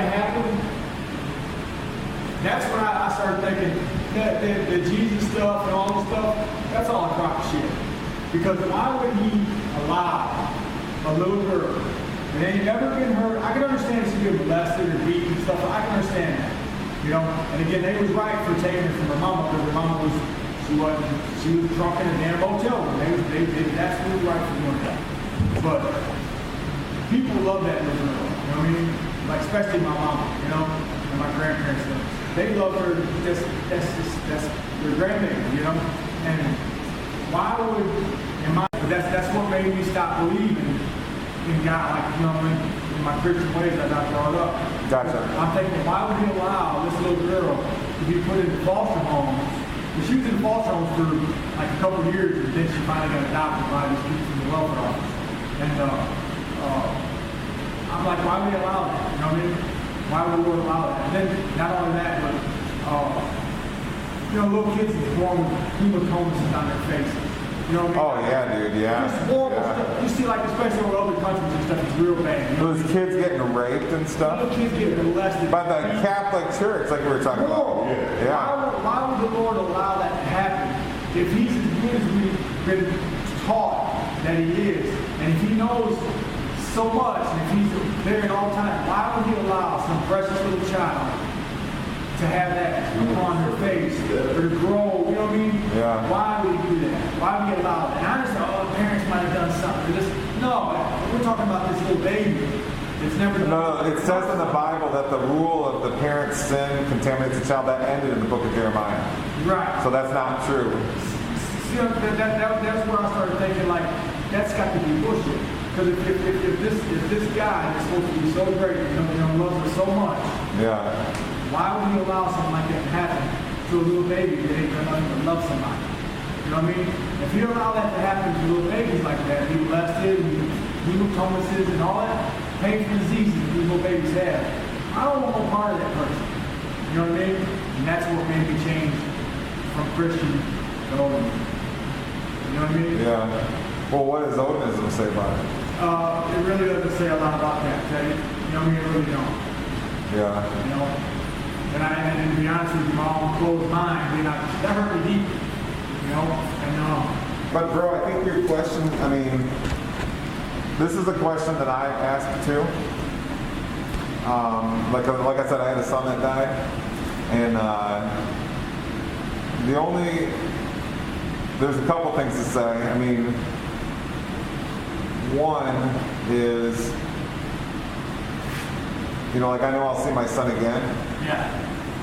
that happened, that's when I started thinking that the Jesus stuff and all this stuff, that's all a crock of shit. Because why would he allow a little girl that ain't never been hurt? I can understand she get molested or beaten and stuff, but I can understand that. You know, and again, they was right for taking her from her mama, because her mama was, she was drunk in a damn motel room. That's really right for doing that. But people love that little girl, you know what I mean? Like, especially my mama, you know, and my grandparents. They love her, that's their grandbaby, you know? And why would, that's what made me stop believing in God, like, you know, in my Christian ways that I brought up. Gotcha. I'm thinking, why would he allow this little girl to be put into foster homes? And she was in foster homes for like a couple of years, and then she finally got adopted by these people from the welfare office. And I'm like, why would he allow that? You know what I mean? Why would the Lord allow that? And then, not only that, but, you know, little kids are born with hematomas on their faces. You know what I mean? Oh, yeah, dude, yeah. Just horrible stuff. You see, like, especially over other countries and stuff, it's real bad. You know? Those kids getting raped and stuff? Little kids getting molested. By the Catholic Church, like we were talking about. Yeah. Why would the Lord allow that to happen? If he's as good as we've been taught that he is, and if he knows so much, and if he's there at all times, why would he allow some precious little child to have that upon her face, or to grow, you know what I mean? Yeah. Why would he do that? Why would he allow that? And I understand, the parents might have done something. No, we're talking about this little baby. It's never done. No, it says in the Bible that the rule of the parent's sin contaminates the child. That ended in the book of Jeremiah. Right. So that's not true. See, that's where I started thinking, like, that's got to be bullshit. Because if this guy is supposed to be so great, you know, loves her so much, yeah. Why would he allow something like that to happen to a little baby that ain't gonna even love somebody? You know what I mean? If he allow that to happen to little babies like that, he molested, hematomas, and all that painful diseases these little babies have, I don't want no part of that person. You know what I mean? And that's what made me change from Christian to Odinism. You know what I mean? Yeah. Well, what does Odinism say about it? It really doesn't say a lot about that, Teddy. You know what I mean? It really don't. Yeah. You know? And to be honest with you, my own closed mind, that hurt me deep. You know? And, but bro, I think your question, I mean, this is a question that I asked too. Like I said, I had a son that died. And there's a couple things to say. I mean, one is, you know, like I know I'll see my son again. Yeah.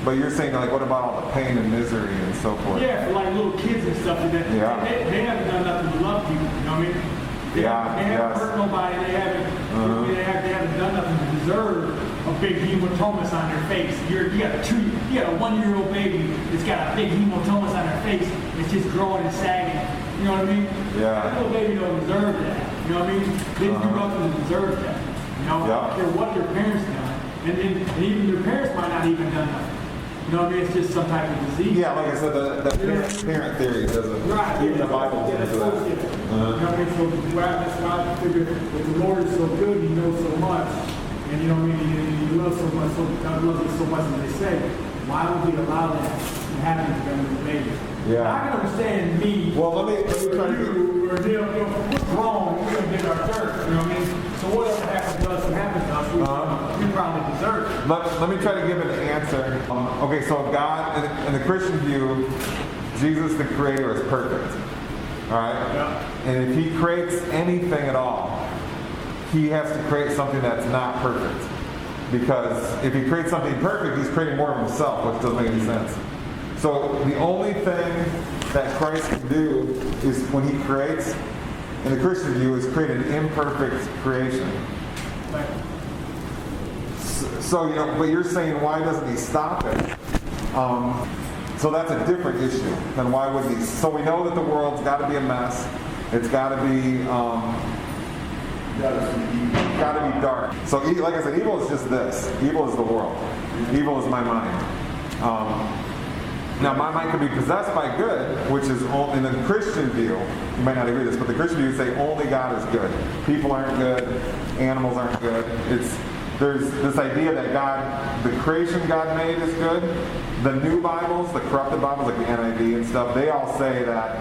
But you're saying, like, what about all the pain and misery and so forth? Yeah, for like little kids and stuff like that. Yeah. They haven't done nothing to love people, you know what I mean? They haven't hurt nobody, they haven't done nothing to deserve a big hematomas on their face. You got a 1-year-old baby that's got a big hematomas on their face. It's just growing and sagging. You know what I mean? Yeah. That little baby don't deserve that. You know what I mean? They didn't do nothing to deserve that. You know, I don't care what their parents done. And even their parents might not even done nothing. You know what I mean? It's just some type of disease. Yeah, like I said, the parent theory doesn't. Right. Even the Bible doesn't do that. You know what I mean? So that's why I figure if the Lord is so good, he knows so much. And you know what I mean? He loves so much, so God loves us so much as they say. Why would he allow that to happen to them with a baby? Yeah. I can understand me. Well, let me try to. What's wrong? We're going to get our dirt. You know what I mean? So whatever happens to us, we probably deserve it. Let me try to give an answer. Okay, so God, in the Christian view, Jesus the Creator is perfect. All right? Yeah. And if he creates anything at all, he has to create something that's not perfect. Because if he creates something perfect, he's creating more of himself, which doesn't make any sense. So the only thing that Christ can do is when he creates, in the Christian view, is create an imperfect creation. So, you know, but you're saying, why doesn't he stop it? So that's a different issue than why would he. So we know that the world's got to be a mess. It's got to be dark. So, like I said, evil is just this. Evil is the world. Evil is my mind. Now, my mind can be possessed by good, which is only in the Christian view. You might not agree with this, but the Christian view would say only God is good. People aren't good. Animals aren't good. there's this idea that God, the creation God made is good. The new Bibles, the corrupted Bibles like the NIV and stuff, they all say that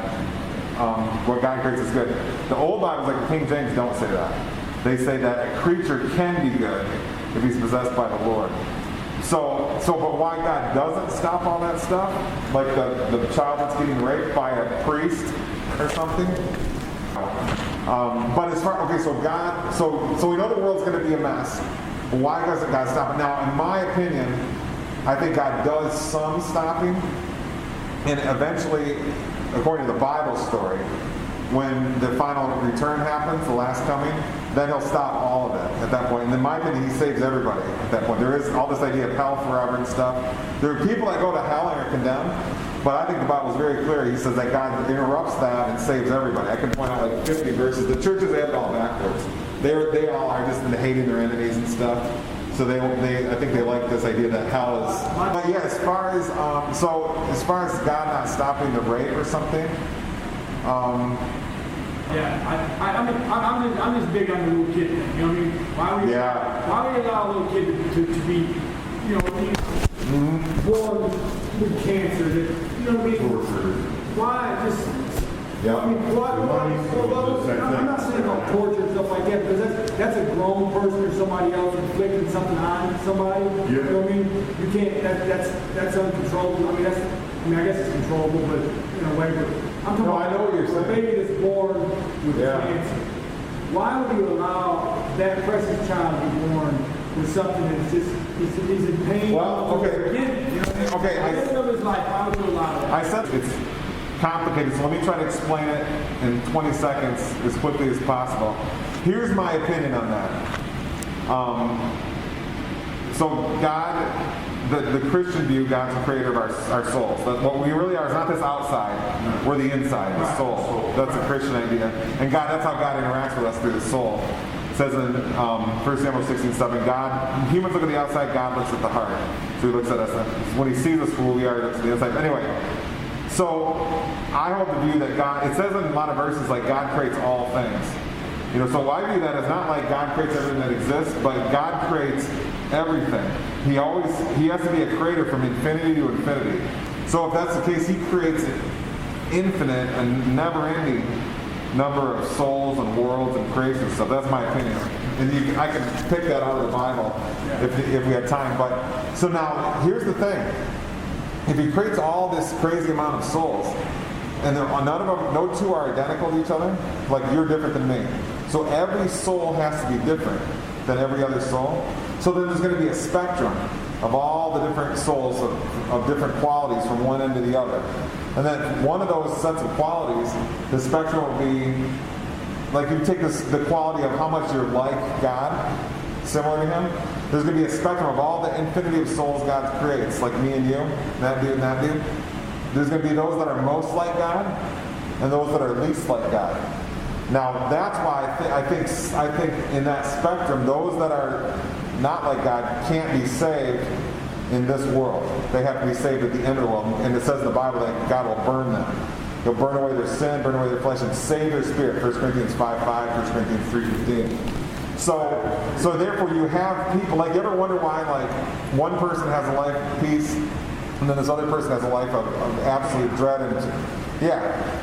what God creates is good. The old Bibles like the King James don't say that. They say that a creature can be good if he's possessed by the Lord. But why God doesn't stop all that stuff, like the child that's getting raped by a priest or something. But as far, okay, so God, so we know the world's going to be a mess. Why doesn't God stop it? Now, in my opinion, I think God does some stopping, and eventually, according to the Bible story, when the final return happens, the last coming, then he'll stop all of it at that point. And in my opinion, he saves everybody at that point. There is all this idea of hell forever and stuff. There are people that go to hell and are condemned, but I think the Bible is very clear. He says that God interrupts that and saves everybody. I can point out like 50 verses. The churches, they have it all backwards. They all are just into hating their enemies and stuff. So I think they like this idea that hell is. But yeah, as far as God not stopping the rape or something. I'm just big on the little kid thing. You know what I mean? Why would you allow a little kid to be, born with cancer? You know what I mean? Why just? Yeah. I mean, I'm not saying about torture and stuff like that, because that's a grown person or somebody else inflicting something on somebody. Yeah. You know what I mean? You can't. That's uncontrollable. I guess it's controllable, but in a way. I'm talking about I know what you're saying. A baby that's born with cancer. Why would you allow that precious child to be born with something that's just he's in pain? Well, okay. Okay. At the end of his life, why would you allow that? I said it's complicated, so let me try to explain it in 20 seconds as quickly as possible. Here's my opinion on that. So God, the Christian view, God's the creator of our souls. What we really are is not this outside, we're the inside, the soul. That's a Christian idea. And God, that's how God interacts with us through the soul. It says in 1 Samuel 16:7, humans look at the outside, God looks at the heart. So he looks at us, when he sees us for who we are, he looks at the inside. Anyway, so I hold the view that God, it says in a lot of verses like God creates all things. So I view that as not like God creates everything that exists, but God creates everything. He has to be a creator from infinity to infinity. So if that's the case, he creates an infinite and never-ending number of souls and worlds and creation stuff. That's my opinion. And I can pick that out of the Bible if we had time. But so now, here's the thing. If he creates all this crazy amount of souls, and no two are identical to each other, like you're different than me. So every soul has to be different than every other soul. So then there's going to be a spectrum of all the different souls of different qualities from one end to the other. And then one of those sets of qualities, the spectrum will be, like you take the quality of how much you're like God, similar to him. There's going to be a spectrum of all the infinity of souls God creates, like me and you, that dude and that dude. There's going to be those that are most like God, and those that are least like God. Now, that's why I think in that spectrum, those that are not like God can't be saved in this world. They have to be saved at the end of the world. And it says in the Bible that God will burn them. He'll burn away their sin, burn away their flesh, and save their spirit. 1 Corinthians 5:5, 1 Corinthians 3:15. So therefore you have people, like, you ever wonder why, like, one person has a life of peace, and then this other person has a life of absolute dread and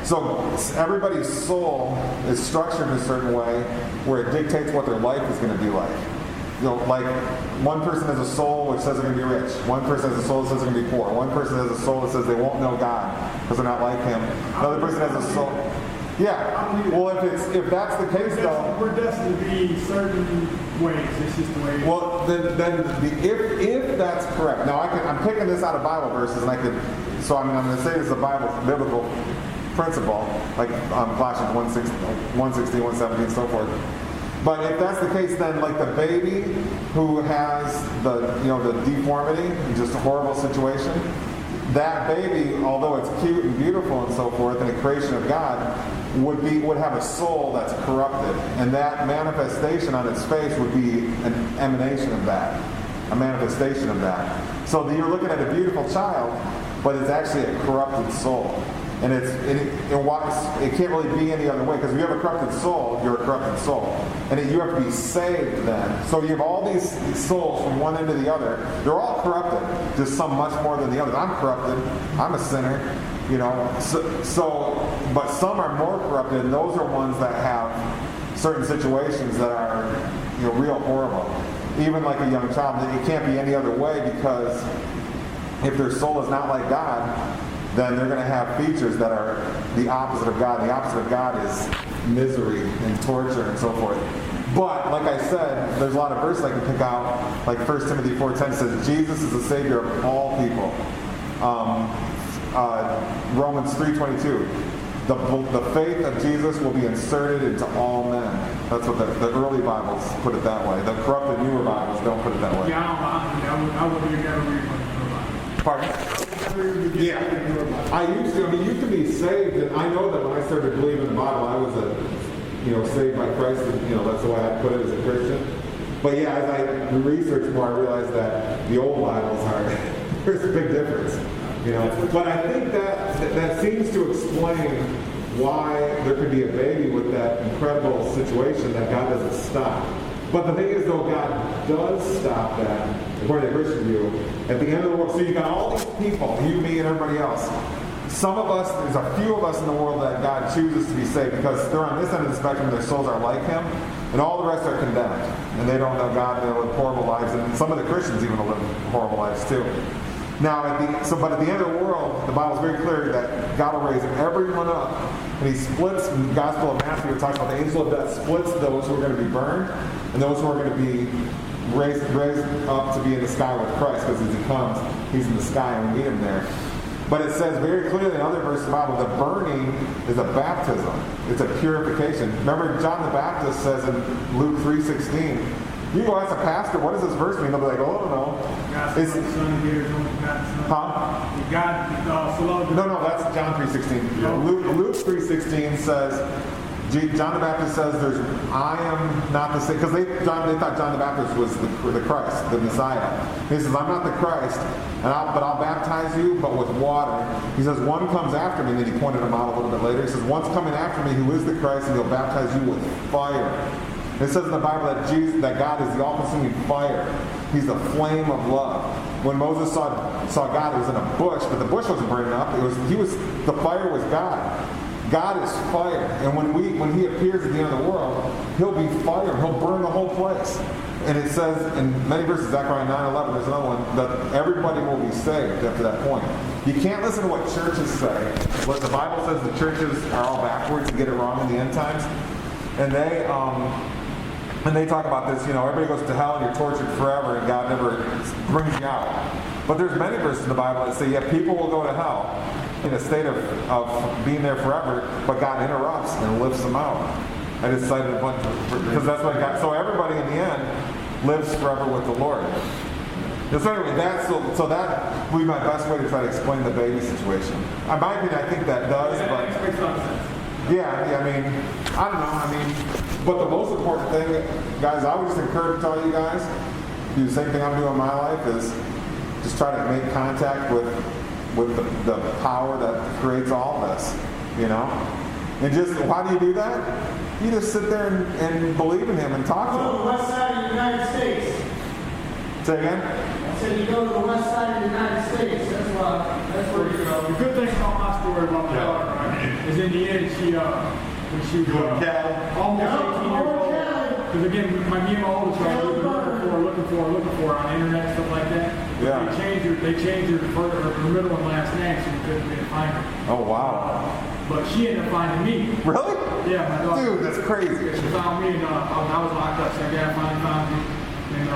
so everybody's soul is structured in a certain way where it dictates what their life is going to be like. Like one person has a soul which says they're going to be rich. One person has a soul that says they're going to be poor. One person has a soul that says they won't know God because they're not like him. Another person has a soul. Yeah. Well, if that's the case, though, we're destined to be certain ways. It's just the way. Well, if that's correct. Now I'm picking this out of Bible verses, and I'm going to say this is a biblical principle, like Colossians 1:16, 1:17, and so forth. But if that's the case, then like the baby who has the deformity, just a horrible situation, that baby, although it's cute and beautiful and so forth, and a creation of God, would have a soul that's corrupted, and that manifestation on its face would be an emanation of that, a manifestation of that. So you're looking at a beautiful child, but it's actually a corrupted soul. And it can't really be any other way, because if you have a corrupted soul, you're a corrupted soul. And you have to be saved then. So you have all these souls from one end to the other. They're all corrupted, just some much more than the others. I'm corrupted. I'm a sinner. But some are more corrupted, and those are ones that have certain situations that are real horrible. Even like a young child, it can't be any other way, because if their soul is not like God, then they're going to have features that are the opposite of God. The opposite of God is misery and torture and so forth. But, like I said, there's a lot of verses I can pick out. Like 1 Timothy 4:10 says, Jesus is the Savior of all people. Romans 3:22, the faith of Jesus will be inserted into all men. That's what the early Bibles put it that way. The corrupted newer Bibles don't put it that way. Yeah, I would never read one. Pardon? Yeah, I used to. I mean, you can be saved, and I know that when I started believing in the Bible, I was saved by Christ, and that's the way I put it as a Christian. But yeah, as I researched more, I realized that the old Bibles there's a big difference. But I think that seems to explain why there could be a baby with that incredible situation that God doesn't stop. But the thing is, though, God does stop that, according to Christian view, at the end of the world. So you got all these people, you, me, and everybody else. Some of us, there's a few of us in the world that God chooses to be saved because they're on this end of the spectrum, their souls are like Him, and all the rest are condemned. And they don't know God, they live horrible lives, and some of the Christians even live horrible lives too. Now, but at the end of the world, the Bible's very clear that God will raise everyone up, and He splits. In the Gospel of Matthew, it talks about the angel of death splits those who are going to be burned, and those who are going to be raised up to be in the sky with Christ, because as He comes, He's in the sky, and we meet Him there. But it says very clearly in other verses of the Bible, the burning is a baptism. It's a purification. Remember, John the Baptist says in Luke 3:16. You go ask a pastor, what does this verse mean? They'll be like, oh, I don't know. It's, No, that's John 3:16. Luke 3:16 says, John the Baptist says, I am not the same, because they thought John the Baptist was the Christ, the Messiah. He says, I'm not the Christ, but I'll baptize you, but with water. He says, one comes after me, and then he pointed him out a little bit later. He says, one's coming after me who is the Christ, and he'll baptize you with fire. It says in the Bible that God is the all-consuming fire. He's the flame of love. When Moses saw God, it was in a bush, but the bush wasn't burning up. The fire was God. God is fire, and when He appears at the end of the world, He'll be fire. He'll burn the whole place. And it says in many verses, Zechariah 9:11, there's another one, that everybody will be saved up to that point. You can't listen to what churches say. What the Bible says, the churches are all backwards and get it wrong in the end times, and they talk about this, everybody goes to hell and you're tortured forever and God never brings you out. But there's many verses in the Bible that say, people will go to hell in a state of being there forever, but God interrupts and lifts them out. I just cited a bunch because that's what God, so everybody in the end lives forever with the Lord. So anyway, that would be my best way to try to explain the baby situation. In my opinion, I think that does, but... Yeah, I mean, I don't know. But the most important thing, guys, I would just encourage all you guys, do the same thing I'm doing in my life, is just try to make contact with the power that creates all of this, And just, how do you do that? You just sit there and believe in Him and talk to Him. Go to the west side of the United States. Say again? I said you go to the west side of the United States. That's where you go. The good thing about my story about my daughter, right, is in the end, when she was almost 18 years old. Because again, me and my oldest child, we were looking for her on the internet and stuff like that. Yeah. They changed her middle and last name, so we couldn't find her. Oh, wow. But she ended up finding me. Really? Yeah, my daughter. Dude, that's crazy. She found me, and I was locked up, so I finally found you. And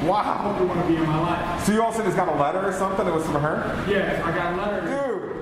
wow. I hope you want to be in my life. So you also just got a letter or something? It was from her? Yeah, I got a letter. Dude.